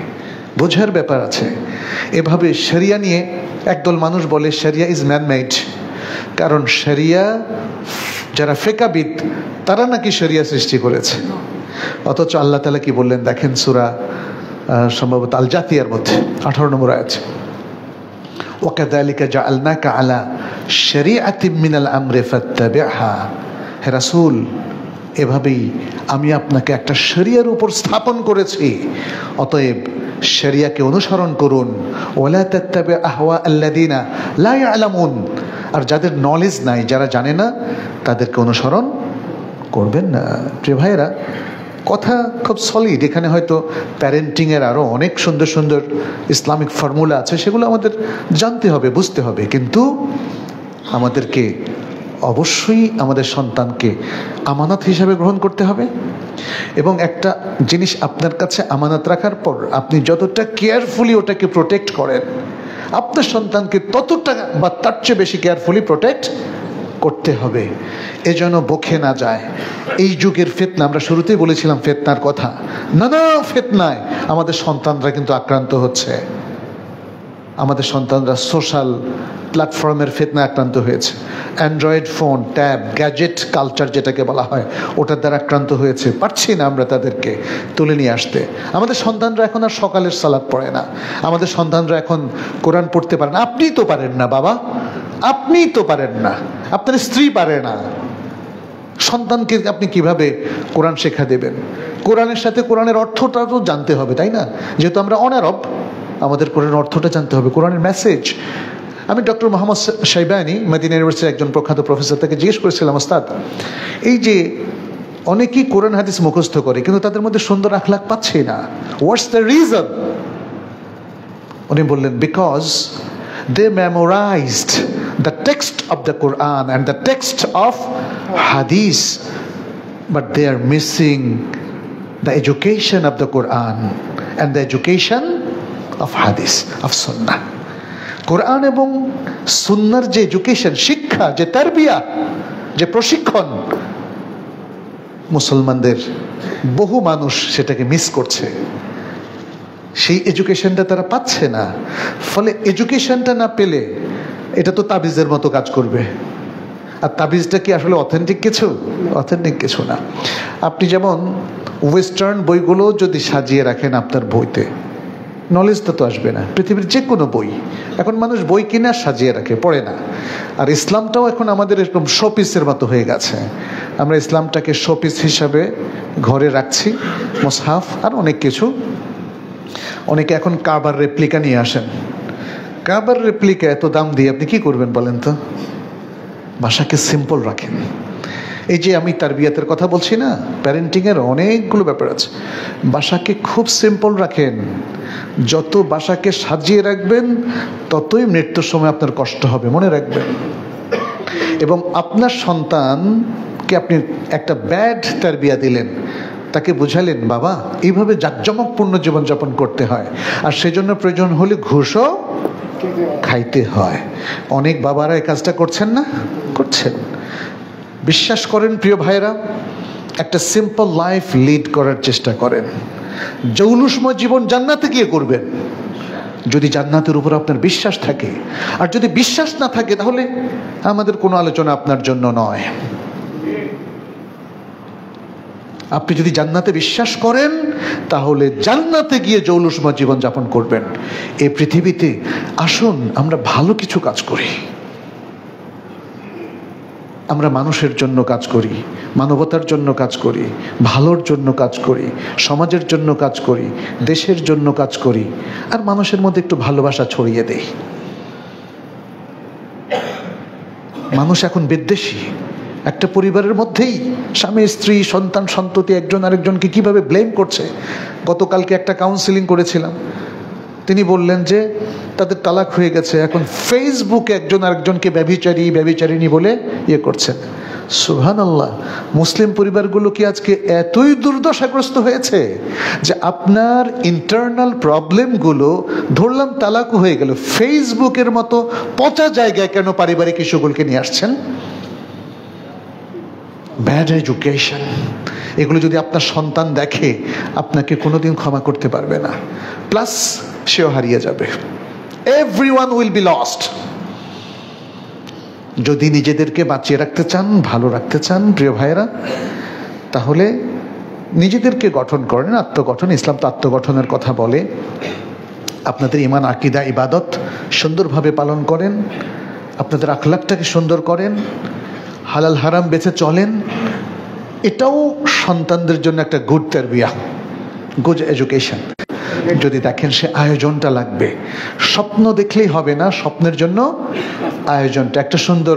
বোঝার ব্যাপার আছে। এভাবে শরিয়া নিয়ে একদল মানুষ বলে শরিয়া ইজ ম্যান মেড, কারণ শরিয়া যারা ফিকহবিদ তারা নাকি শরিয়া সৃষ্টি করেছে। অথচ আল্লাহ তাআলা কি বললেন দেখেন, সূরা সম্ভবত আল জাথিয়ার মধ্যে 18 নম্বর আয়াত, ওয়াকাযালিকা জাআলনাকা আলা শরীআতিন মিনাল আমরি ফাত্তাবি'হা। হে রাসূল, এভাবেই আমি আপনাকে একটা শরিয়ার উপর স্থাপন করেছি, অতএব শরিয়াকে অনুসরণ করুন। ওয়ালা তাত্তাবি আহওয়া আল্লাযিনা লা ইয়ালামুন, আর যাদের নলেজ নাই, যারা জানে না, তাদেরকে অনুসরণ করবেন না। প্রিয় ভাইয়েরা, কথা খুব সলিড। এখানে হয়তো প্যারেন্টিংয়ের আরও অনেক সুন্দর সুন্দর ইসলামিক ফর্মুলা আছে, সেগুলো আমাদের জানতে হবে, বুঝতে হবে। কিন্তু আমাদেরকে অবশ্যই আমাদের সন্তানকে আমানত হিসাবে গ্রহণ করতে হবে। এবং একটা জিনিস আপনার কাছে আমানত রাখার পর আপনি যতটা কেয়ারফুলি ওটাকে প্রোটেক্ট করেন, আপনার সন্তানকে ততটা বা তার চেয়ে বেশি কেয়ারফুলি প্রোটেক্ট করতে হবে, এজন্য বকে না যায়। এই যুগের ফিতনা, আমরা শুরুতেই বলেছিলাম ফিতনার কথা, নানা ফিতনায় আমাদের সন্তানরা কিন্তু আক্রান্ত হচ্ছে। আমাদের সন্তানরা সোশ্যাল প্ল্যাটফর্মের ফিতনায় আক্রান্ত হয়েছে, Android phone, tab, gadget culture যেটাকে বলা হয়, ওটার দ্বারা আক্রান্ত হয়েছে। পারছি না আমরা তাদেরকে তুলে নিয়ে আসতে। আমাদের সন্তানরা এখন আর সকালের সালাত পড়ে না, আমাদের সন্তানরা এখন কোরআন পড়তে পারে না। আপনিই তো পারেন না বাবা, আপনিই তো পারেন না, আপনার স্ত্রী পারে না, সন্তানকে আপনি কিভাবে কোরআন শেখা দেবেন? কোরআনের সাথে কোরআনের অর্থটা তো জানতে হবে, তাই না? যেহেতু আমরা অনারব, আমাদের কোরআনের অর্থটা জানতে হবে, কোরআনের মেসেজ। আমি ডক্টর মোহাম্মদ শাইবানি, মদিনা ইউনিভার্সিটির একজন প্রখ্যাত প্রফেসর, তাকে জিজ্ঞেস করেছিলাম, ওস্তাদ, এই যে অনেকেই কোরআন হাদিস মুখস্থ করে কিন্তু তাদের মধ্যে সুন্দর আখলাক পাচ্ছে না, হোয়াটস দ্য রিজন? উনি বললেন, because they memorized the text of the Quran and the text of Hadith, but they are missing the education of the Quran and the education of Hadith, of Sunnah. কোরআন এবং সুন্নাহর যে education, শিক্ষা, যে তারবিয়া, যে প্রশিক্ষণ, মুসলমানদের বহু মানুষ সেটাকে মিস করছে। সেই এডুকেশনটা তারা পাচ্ছে না। ফলে এডুকেশনটা না পেলে এটা তো তাবিজের মতো কাজ করবে। আর তাবিজটা কি আসলে অথেন্টিক কিছু? অথেন্টিক কিছু না। আপনি যেমন ওয়েস্টার্ন বইগুলো যদি সাজিয়ে রাখেন আপনার বইতে, নলেজটা তো আসবে না। পৃথিবীর যে কোনো বই, এখন মানুষ বই কিনে সাজিয়ে রাখে, পড়ে না। আর ইসলামটাও এখন আমাদের এরকম শোপিসের মতো হয়ে গেছে। আমরা ইসলামটাকে শোপিস হিসাবে ঘরে রাখছি, মুসহাফ আর অনেক কিছু। অনেকে এখন কাবার রেপ্লিকা নিয়ে আসেন। কাবার রেপ্লিকা এত দাম দিয়ে আপনি কি করবেন বলেন তো? ভাষাকে সিম্পল রাখেন। এই যে আমি তারবিয়াতের কথা বলছি না, প্যারেন্টিংয়ের অনেকগুলো ব্যাপার আছে। ভাষাকে খুব সিম্পল রাখেন। যত ভাষাকে সাজিয়ে রাখবেন ততই মৃত্যুর সময় আপনার কষ্ট হবে, মনে রাখবেন। এবং আপনার সন্তানকে আপনি একটা ব্যাড তারবিয়া দিলেন, তাকে বুঝালেন বাবা এইভাবে জাঁকজমকপূর্ণ জীবনযাপন করতে হয়, আর সেজন্য প্রয়োজন হলে ঘুষও খাইতে হয়। অনেক বাবারা এই কাজটা করছেন না? করছেন। বিশ্বাস করেন প্রিয় ভাইরা, একটা সিম্পল লাইফ লিড করার চেষ্টা করেন। জৌলুসময় জীবন জান্নাতে গিয়ে করবেন যদি জান্নাতের উপর আপনার বিশ্বাস থাকে। আর যদি বিশ্বাস না থাকে তাহলে আমাদের কোনো আলোচনা আপনার জন্য নয়। আপনি যদি জান্নাতে বিশ্বাস করেন তাহলে জান্নাতে গিয়ে জৌলুসময় জীবন যাপন করবেন। এই পৃথিবীতে আসুন আমরা ভালো কিছু কাজ করি। আমরা মানুষের জন্য কাজ করি, মানবতার জন্য কাজ করি, ভালোর জন্য কাজ করি, সমাজের জন্য কাজ করি, দেশের জন্য কাজ করি, আর মানুষের মধ্যে একটু ভালোবাসা ছড়িয়ে দেই। মানুষ এখন বিদ্বেষী। একটা পরিবারের মধ্যেই স্বামী স্ত্রী সন্তান সন্ততি একজন আরেকজনকে কিভাবে ব্লেম করছে। গতকালকে একটা কাউন্সিলিং করেছিলাম, তিনি বললেন যে তাদের তালাক হয়ে গেছে, এখন ফেসবুকে একজন আরেকজনকে ব্যভিচারী ব্যভিচারিণী বলে ইয়ে করছেন। সুবহানাল্লাহ। মুসলিম পরিবারগুলো কি আজকে এতই দুর্দশাগ্রস্ত হয়েছে যে আপনার ইন্টারনাল প্রবলেমগুলো, ধরলাম তালাক হয়ে গেল, ফেসবুকের মতো পচা জায়গায় কেন পারিবারিক ইস্যুগুলোকে নিয়ে আসছেন? ব্যাড এডুকেশন, এগুলো যদি আপনার সন্তান দেখে আপনাকে কোনোদিন ক্ষমা করতে পারবে না, প্লাস সেও হারিয়ে যাবে। Everyone will be lost. যদি নিজেদেরকে বাঁচিয়ে রাখতে চান, ভালো রাখতে চান প্রিয় ভাইয়েরা, তাহলে নিজেদেরকে গঠন করেন। আত্মগঠন, ইসলাম তো আত্মগঠনের কথা বলে। আপনাদের ইমান, আকিদা, ইবাদত সুন্দরভাবে পালন করেন, আপনাদের আখলাকটাকে সুন্দর করেন, হালাল হারাম বেঁচে চলেন। এটাও সন্তানদের জন্য একটা গুড তারবিয়া, গুড এডুকেশন। যদি দেখেন সে আয়োজনটা লাগবে, স্বপ্ন দেখলেই হবে না, স্বপ্নের জন্য আয়োজনটা। একটা সুন্দর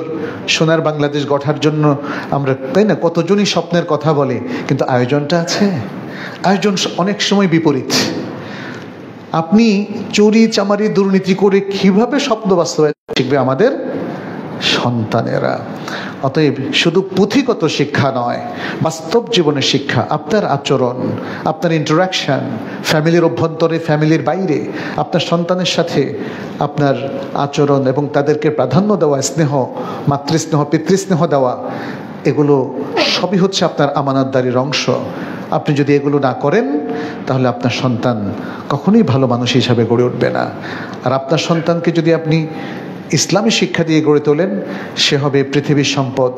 সোনার বাংলাদেশ গড়ার জন্য আমরা, তাই না, কতজনই স্বপ্নের কথা বলে, কিন্তু আয়োজনটা আছে। আয়োজন অনেক সময় বিপরীত। আপনি চুরি চামারি দুর্নীতি করে কিভাবে স্বপ্ন বাস্তবায়ন শিখবে আমাদের সন্তানেরা? অতএব শুধু পুঁথিগত শিক্ষা নয়, বাস্তব জীবনের শিক্ষা, আপনার আচরণ, আপনার ইন্টারাকশন, ফ্যামিলির অভ্যন্তরে, ফ্যামিলির বাইরে, আপনার সন্তানের সাথে আপনার আচরণ এবং তাদেরকে প্রাধান্য দেওয়া, স্নেহ, মাতৃস্নেহ, পিতৃস্নেহ দেওয়া, এগুলো সবই হচ্ছে আপনার আমানতদারির অংশ। আপনি যদি এগুলো না করেন তাহলে আপনার সন্তান কখনোই ভালো মানুষ হিসাবে গড়ে উঠবে না। আর আপনার সন্তানকে যদি আপনি ইসলামী শিক্ষা দিয়ে গড়ে তোলেন, সে হবে পৃথিবীর সম্পদ,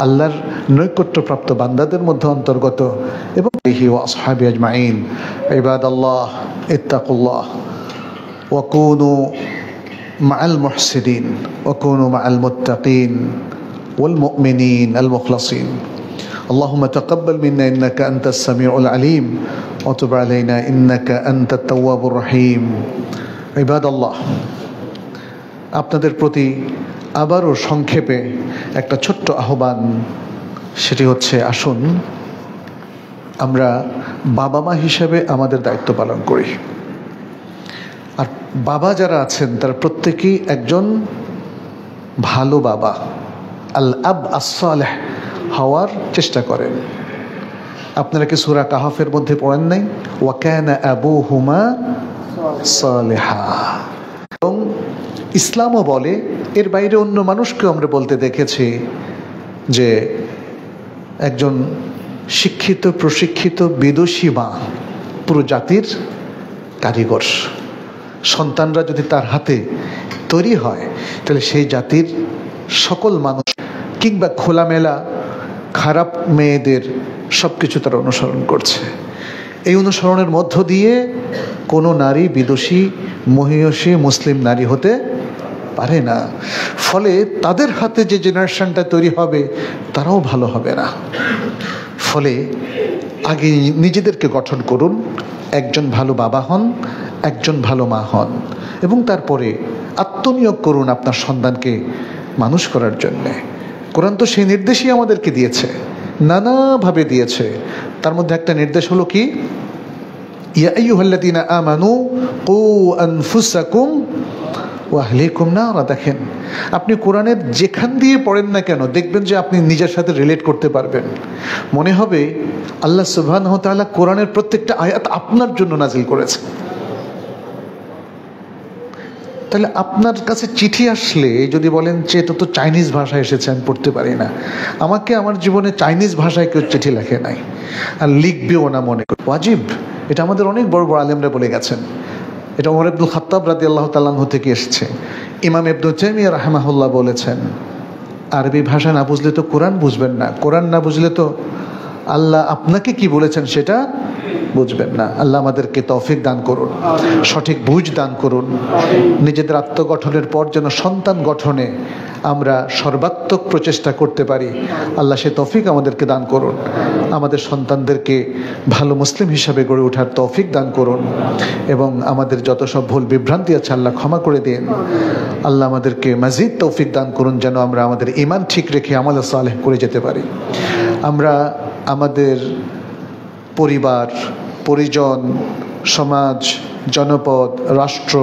আল্লাহর নৈকট্যপ্রাপ্ত বান্দাদের মধ্যে অন্তর্গত। এবং আসহাবি আজমাইন, ইবাদাল্লাহ ইত্তাকুল্লাহ ওয়া কুনু মাআল মুহসিনিন ওয়া কুনু মাআল মুত্তাকিন ওয়াল মুমিনিন আল মুখলাসিন। اللهم تقبل منا إنك أنت السميع العليم وتب علينا إنك أنت التواب الرحيم। عباد الله, আপনাদের প্রতি আবারও সংক্ষেপে একটা ছোট্ট আহ্বান, সেটি হচ্ছে আসুন আমরা বাবা মা হিসেবে আমাদের দায়িত্ব পালন করি। আর বাবা যারা আছেন তারা প্রত্যেকেই একজন ভালো বাবা, আল আব as-সালেহ হওয়ার চেষ্টা করেন। আপনারা কি সূরা কাহফের মধ্যে পড়েন নাই, ওয়া কানা আবুহুমা সালেহা? এবং ইসলামও বলে, এর বাইরে অন্য মানুষকেও আমরা বলতে দেখেছি যে একজন শিক্ষিত প্রশিক্ষিত বিদুষী মা পুরো জাতির কারিগর। সন্তানরা যদি তার হাতে তৈরি হয় তাহলে সেই জাতির সকল মানুষ কিংবা খোলামেলা খারাপ মেয়েদের সব কিছু তারা অনুসরণ করছে। এই অনুসরণের মধ্য দিয়ে কোনো নারী বিদুষী মহিয়সী মুসলিম নারী হতে পারে না। ফলে তাদের হাতে যে জেনারেশনটা তৈরি হবে তারাও ভালো হবে না। ফলে আগে নিজেদেরকে গঠন করুন, একজন ভালো বাবা হন, একজন ভালো মা হন, এবং তারপরে আত্মনিয়োগ করুন আপনার সন্তানকে মানুষ করার জন্যে। কোরআন তো সেই নির্দেশই আমাদেরকে দিয়েছে, নানাভাবে দিয়েছে। তার মধ্যে একটা নির্দেশ হলো কি, ইয়া আইয়ুহাল্লাযীনা আমানু কু আনফুসাকুম ওয়া আহলিকুম নারা। দেখেন, আপনি কোরআনের যেখান দিয়ে পড়েন না কেন, দেখবেন যে আপনি নিজের সাথে রিলেট করতে পারবেন। মনে হবে আল্লাহ সুবহানাহু ওয়া তাআলা কোরআনের প্রত্যেকটা আয়াত আপনার জন্য নাজিল করেছে। তাহলে আপনার কাছে চিঠি আসলে যদি বলেন যে এটা তো চাইনিজ ভাষায় এসেছে, আমি পড়তে পারি না, আমাকে আমার জীবনে চাইনিজ ভাষায় কেউ চিঠি লেখে নাই, আর লিখবেও না মনে করি। ওয়াজিব, এটা আমাদের অনেক বড় বড় আলেমরা বলে গেছেন। এটা ওমর ইবনুল খাত্তাব রাদিয়াল্লাহু তাআলা আনহু থেকে এসেছে। ইমাম ইবনু তাইমিয়া রাহিমাহুল্লাহ বলেছেন, আরবি ভাষা না বুঝলে তো কোরআন বুঝবেন না, কোরআন না বুঝলে তো আল্লাহ আপনাকে কি বলেছেন সেটা বুঝবেন না। আল্লাহ আমাদেরকে তৌফিক দান করুন, সঠিক বুঝ দান করুন। নিজেদের আত্মগঠনের পর যেন সন্তান গঠনে আমরা সর্বাত্মক প্রচেষ্টা করতে পারি, আল্লাহ সে তৌফিক আমাদেরকে দান করুন। আমাদের সন্তানদেরকে ভালো মুসলিম হিসাবে গড়ে ওঠার তৌফিক দান করুন, এবং আমাদের যত সব ভুল বিভ্রান্তি আছে আল্লাহ ক্ষমা করে দিন। আল্লাহ আমাদেরকে মাজিদ তৌফিক দান করুন যেন আমরা আমাদের ঈমান ঠিক রেখে আমল সালেহ করে যেতে পারি। আমরা আমাদের পরিবার, পরিজন, সমাজ, জনপদ, রাষ্ট্র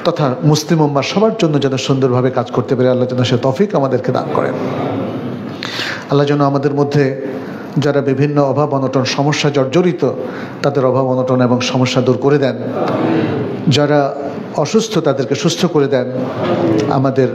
তথা মুসলিম উম্মাহ সবার জন্য যেন সুন্দরভাবে কাজ করতে পারে, আল্লাহ যেন সে তৌফিক আমাদেরকে দান করেন। আল্লাহ যেন আমাদের মধ্যে যারা বিভিন্ন অভাব অনটন সমস্যা জর্জরিত তাদের অভাব অনটন এবং সমস্যা দূর করে দেন, যারা অসুস্থ তাদেরকে সুস্থ করে দেন, আমাদের